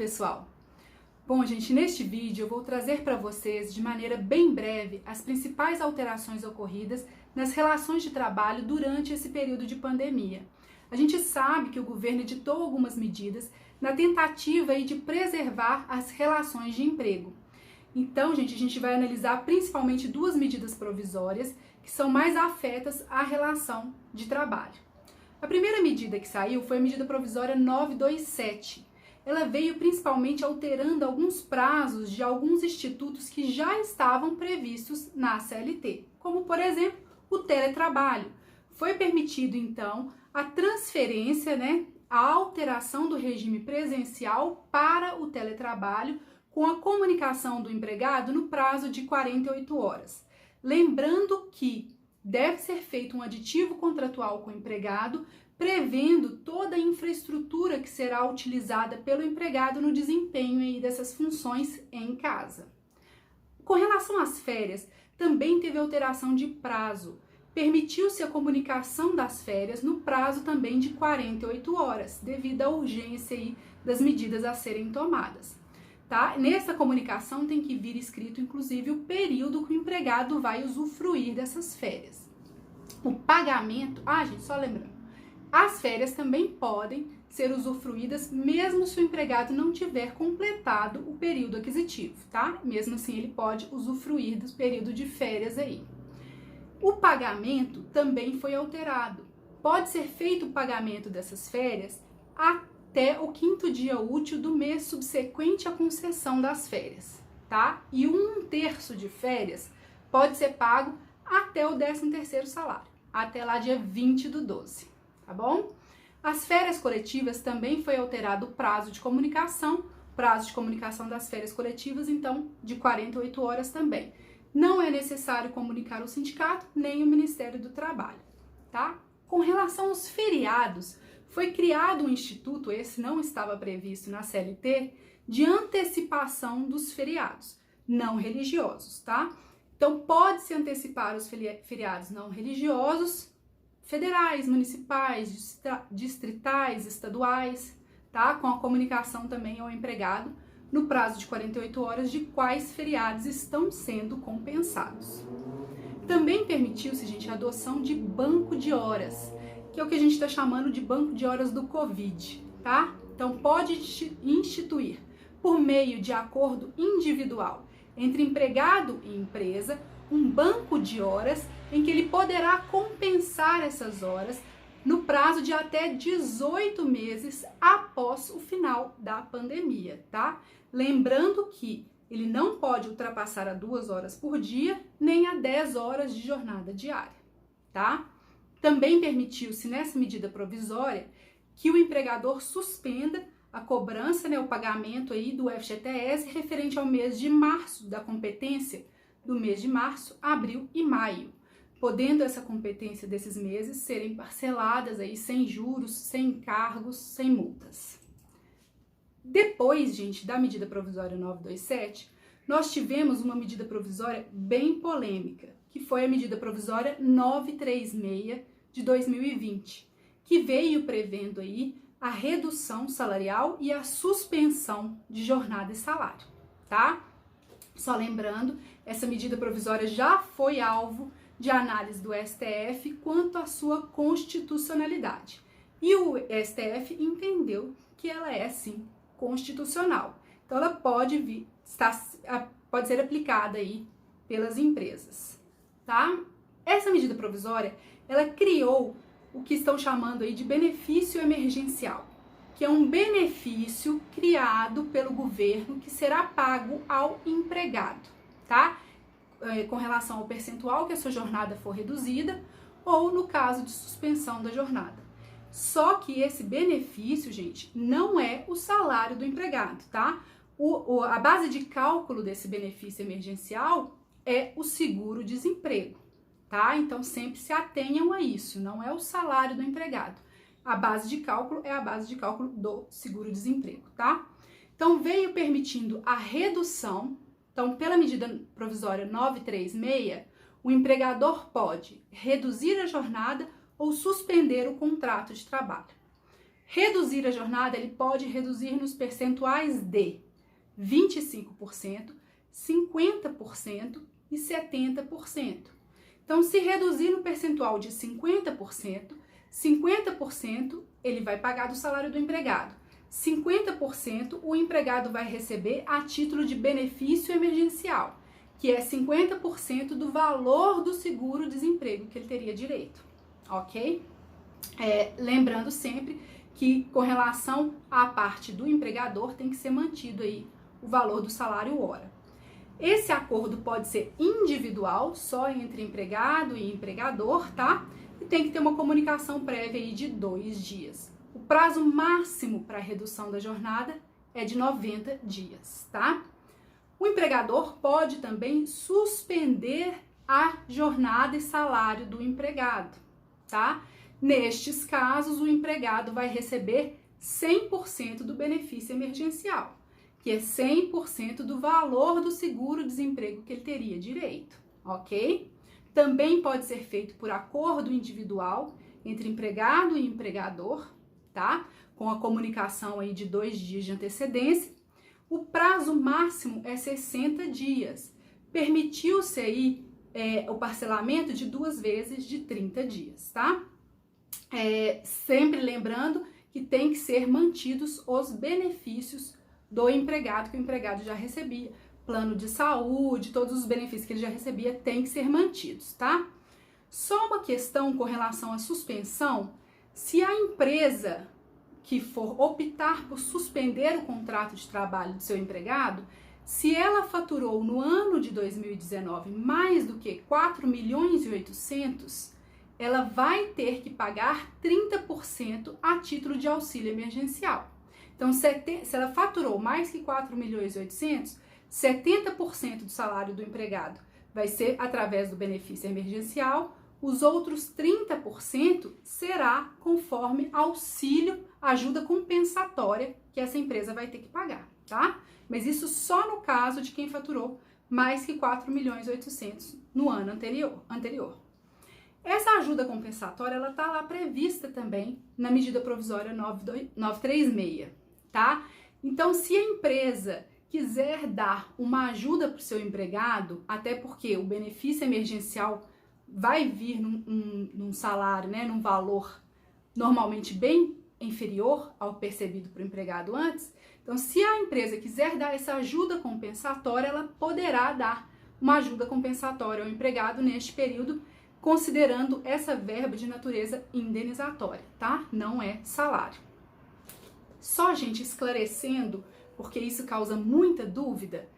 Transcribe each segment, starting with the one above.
pessoal! Bom, gente, neste vídeo eu vou trazer para vocês, de maneira bem breve, as principais alterações ocorridas nas relações de trabalho durante esse período de pandemia. A gente sabe que o governo editou algumas medidas na tentativa aí de preservar as relações de emprego. Então, gente, a gente vai analisar principalmente duas medidas provisórias que são mais afetas à relação de trabalho. A primeira medida que saiu foi a medida provisória 927. Ela veio principalmente alterando alguns prazos de alguns institutos que já estavam previstos na CLT, como, por exemplo, o teletrabalho. Foi permitido, então, a transferência, a alteração do regime presencial para o teletrabalho com a comunicação do empregado no prazo de 48 horas. Lembrando que deve ser feito um aditivo contratual com o empregado, prevendo toda a infraestrutura que será utilizada pelo empregado no desempenho aí dessas funções em casa. Com relação às férias, também teve alteração de prazo. Permitiu-se a comunicação das férias no prazo também de 48 horas, devido à urgência aí das medidas a serem tomadas. Tá? Nessa comunicação tem que vir escrito, inclusive, o período que o empregado vai usufruir dessas férias. O pagamento, gente, só lembrando, as férias também podem ser usufruídas mesmo se o empregado não tiver completado o período aquisitivo, tá? Mesmo assim, ele pode usufruir do período de férias aí. O pagamento também foi alterado. Pode ser feito o pagamento dessas férias até o 5º dia útil do mês subsequente à concessão das férias, tá? E 1/3 de férias pode ser pago até o 13º salário, até lá dia 20/12, tá bom? As férias coletivas também foi alterado o prazo de comunicação das férias coletivas, então, de 48 horas também. Não é necessário comunicar o sindicato nem o Ministério do Trabalho, tá? Com relação aos feriados, foi criado um instituto, esse não estava previsto na CLT, de antecipação dos feriados não religiosos, tá? Então, pode-se antecipar os feriados não religiosos, federais, municipais, distritais, estaduais, tá? Com a comunicação também ao empregado, no prazo de 48 horas, de quais feriados estão sendo compensados. Também permitiu-se, gente, a adoção de banco de horas, que é o que a gente está chamando de banco de horas do Covid, tá? Então, pode instituir, por meio de acordo individual entre empregado e empresa, um banco de horas em que ele poderá compensar essas horas no prazo de até 18 meses após o final da pandemia, tá? Lembrando que ele não pode ultrapassar a 2 horas por dia, nem a 10 horas de jornada diária, tá? Também permitiu-se nessa medida provisória que o empregador suspenda a cobrança, o pagamento aí do FGTS referente ao mês de março, da competência do mês de março, abril e maio, podendo essa competência desses meses serem parceladas aí sem juros, sem encargos, sem multas. Depois, gente, da medida provisória 927, nós tivemos uma medida provisória bem polêmica, que foi a medida provisória 936 de 2020, que veio prevendo aí a redução salarial e a suspensão de jornada e salário, tá? Só lembrando, essa medida provisória já foi alvo de análise do STF quanto à sua constitucionalidade. E o STF entendeu que ela é, sim, constitucional. Então, ela pode ser aplicada aí pelas empresas, tá? Essa medida provisória, ela criou o que estão chamando aí de benefício emergencial, que é um benefício criado pelo governo que será pago ao empregado, tá? Com relação ao percentual que a sua jornada for reduzida ou no caso de suspensão da jornada. Só que esse benefício, gente, não é o salário do empregado, tá? A base de cálculo desse benefício emergencial é o seguro-desemprego, tá? Então, sempre se atenham a isso, não é o salário do empregado. A base de cálculo é a base de cálculo do seguro-desemprego, tá? Então, veio permitindo a redução. Então, pela medida provisória 936, o empregador pode reduzir a jornada ou suspender o contrato de trabalho. Reduzir a jornada, ele pode reduzir nos percentuais de 25%, 50% e 70%. Então, se reduzir no percentual de 50%, 50% ele vai pagar do salário do empregado. 50% o empregado vai receber a título de benefício emergencial, que é 50% do valor do seguro-desemprego que ele teria direito, ok? Lembrando sempre que, com relação à parte do empregador, tem que ser mantido aí o valor do salário hora. Esse acordo pode ser individual, só entre empregado e empregador, tá? E tem que ter uma comunicação prévia aí de 2 dias. O prazo máximo para a redução da jornada é de 90 dias, tá? O empregador pode também suspender a jornada e salário do empregado, tá? Nestes casos, o empregado vai receber 100% do benefício emergencial, que é 100% do valor do seguro-desemprego que ele teria direito, ok? Também pode ser feito por acordo individual entre empregado e empregador, tá? Com a comunicação aí de 2 dias de antecedência. O prazo máximo é 60 dias. Permitiu-se aí o parcelamento de 2 vezes de 30 dias, tá? Sempre lembrando que tem que ser mantidos os benefícios do empregado, que o empregado já recebia. Plano de saúde, todos os benefícios que ele já recebia tem que ser mantidos, tá? Só uma questão com relação à suspensão: se a empresa que for optar por suspender o contrato de trabalho do seu empregado, se ela faturou no ano de 2019 mais do que 4 milhões e 800, ela vai ter que pagar 30% a título de auxílio emergencial. Então, se ela faturou mais que 4 milhões e 800, 70% do salário do empregado vai ser através do benefício emergencial, os outros 30% será conforme auxílio, ajuda compensatória que essa empresa vai ter que pagar, tá? Mas isso só no caso de quem faturou mais que 4 milhões e 800 no ano anterior. Essa ajuda compensatória, ela tá lá prevista também na medida provisória 936, tá? Então, se a empresa quiser dar uma ajuda para o seu empregado, até porque o benefício emergencial vai vir num salário, né, num valor normalmente bem inferior ao percebido para o empregado antes. Então, se a empresa quiser dar essa ajuda compensatória, ela poderá dar uma ajuda compensatória ao empregado neste período, considerando essa verba de natureza indenizatória, tá? Não é salário. Só, gente, esclarecendo, porque isso causa muita dúvida,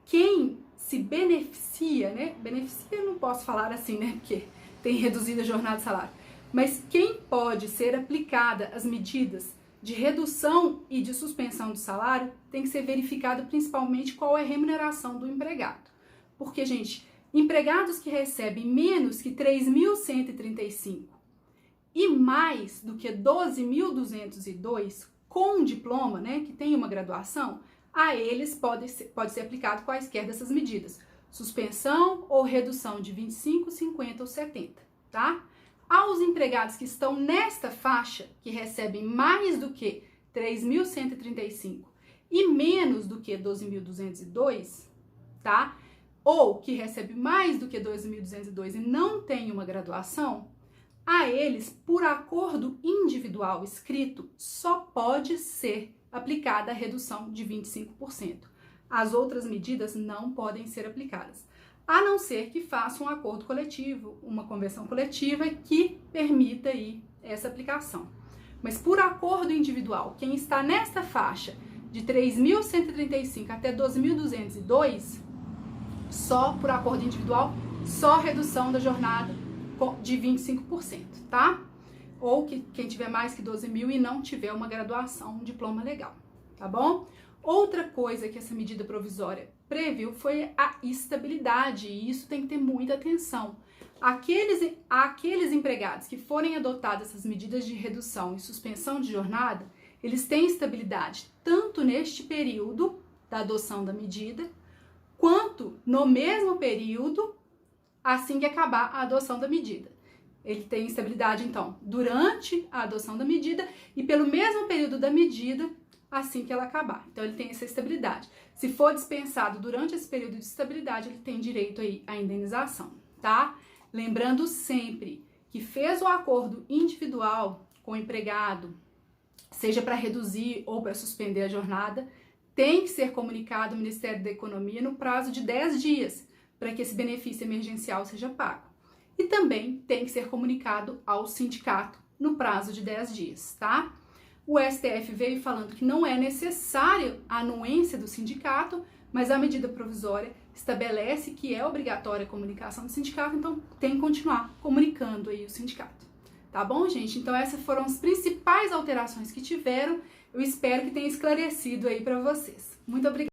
quem se beneficia, né? Beneficia, não posso falar assim, né? Porque tem reduzido a jornada de salário. Mas quem pode ser aplicada as medidas de redução e de suspensão do salário tem que ser verificado principalmente qual é a remuneração do empregado. Porque, gente, empregados que recebem menos que 3.135 e mais do que 12.202 com diploma, né, que tem uma graduação, a eles pode ser aplicado quaisquer dessas medidas. Suspensão ou redução de 25, 50 ou 70, tá? Aos empregados que estão nesta faixa, que recebem mais do que 3.135 e menos do que 12.202, tá? Ou que recebe mais do que 2.202 e não tem uma graduação, a eles, por acordo individual escrito, só pode ser aplicada a redução de 25%. As outras medidas não podem ser aplicadas, a não ser que faça um acordo coletivo, uma convenção coletiva que permita aí essa aplicação. Mas por acordo individual, quem está nesta faixa de 3.135 até 12.202, só por acordo individual, só redução da jornada de 25%, tá? Ou quem tiver mais que 12.000 e não tiver uma graduação, um diploma legal, tá bom? Outra coisa que essa medida provisória previu foi a estabilidade, e isso tem que ter muita atenção. Aqueles empregados que forem adotadas essas medidas de redução e suspensão de jornada, eles têm estabilidade tanto neste período da adoção da medida, quanto no mesmo período assim que acabar a adoção da medida. ele tem estabilidade, então, durante a adoção da medida e pelo mesmo período da medida, assim que ela acabar. Então, ele tem essa estabilidade. Se for dispensado durante esse período de estabilidade, ele tem direito aí à indenização, tá? Lembrando sempre que fez o acordo individual com o empregado, seja para reduzir ou para suspender a jornada, tem que ser comunicado ao Ministério da Economia no prazo de 10 dias, para que esse benefício emergencial seja pago. E também tem que ser comunicado ao sindicato no prazo de 10 dias, tá? O STF veio falando que não é necessária a anuência do sindicato, mas a medida provisória estabelece que é obrigatória a comunicação do sindicato, então tem que continuar comunicando aí o sindicato. Tá bom, gente? Então essas foram as principais alterações que tiveram. Eu espero que tenha esclarecido aí para vocês. Muito obrigada.